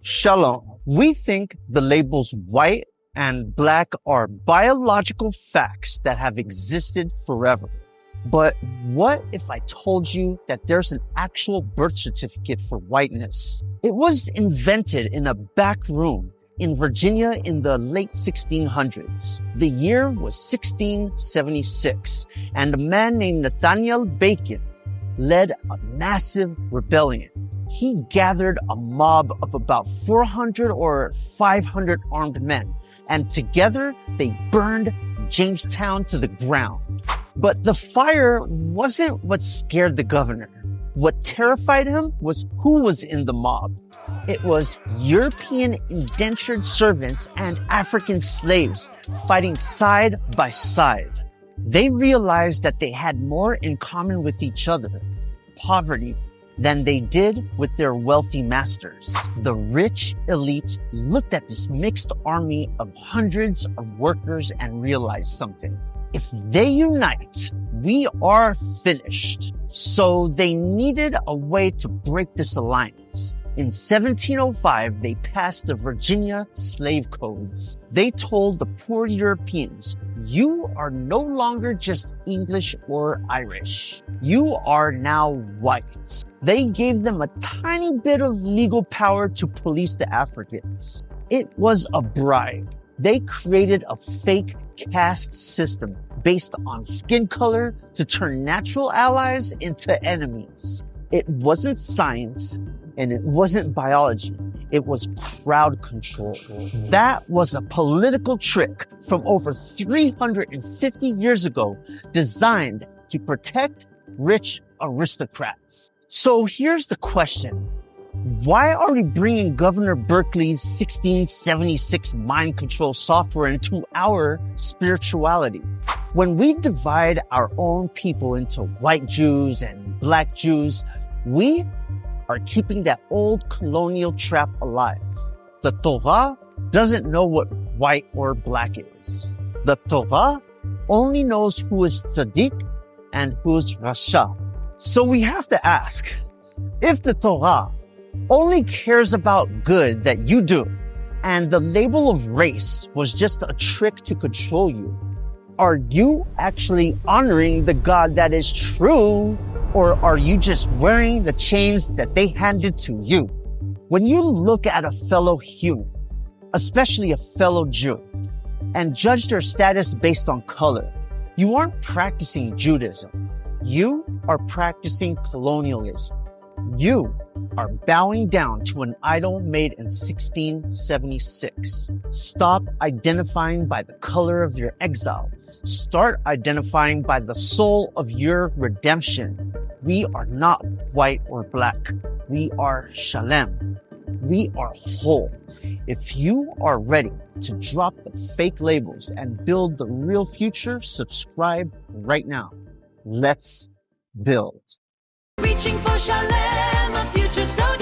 Shalom. We think the labels white and black are biological facts that have existed forever. But what if I told you that there's an actual birth certificate for whiteness? It was invented in a back room in Virginia in the late 1600s. The year was 1676, and a man named Nathaniel Bacon led a massive rebellion. He gathered a mob of about 400 or 500 armed men, and together they burned Jamestown to the ground. But the fire wasn't what scared the governor. What terrified him was who was in the mob. It was European indentured servants and African slaves fighting side by side. They realized that they had more in common with each other, poverty, than they did with their wealthy masters. The rich elite looked at this mixed army of hundreds of workers and realized something. If they unite, we are finished. So they needed a way to break this alliance. In 1705, they passed the Virginia Slave Codes. They told the poor Europeans, you are no longer just English or Irish. You are now white. They gave them a tiny bit of legal power to police the Africans. It was a bribe. They created a fake caste system based on skin color to turn natural allies into enemies. It wasn't science and it wasn't biology. It was crowd control. That was a political trick from over 350 years ago designed to protect rich aristocrats. So here's the question. Why are we bringing Governor Berkeley's 1676 mind control software into our spirituality? When we divide our own people into white Jews and black Jews, we are keeping that old colonial trap alive. The Torah doesn't know what white or black is. The Torah only knows who is tzaddik and who is rasha. So we have to ask, if the Torah only cares about good that you do, and the label of race was just a trick to control you, are you actually honoring the God that is true, or are you just wearing the chains that they handed to you? When you look at a fellow human, especially a fellow Jew, and judge their status based on color, you aren't practicing Judaism. You are practicing colonialism. You are bowing down to an idol made in 1676. Stop identifying by the color of your exile. Start identifying by the soul of your redemption. We are not white or black. We are Shalem. We are whole. If you are ready to drop the fake labels and build the real future, subscribe right now. Let's build. Reaching for Shalem, a future so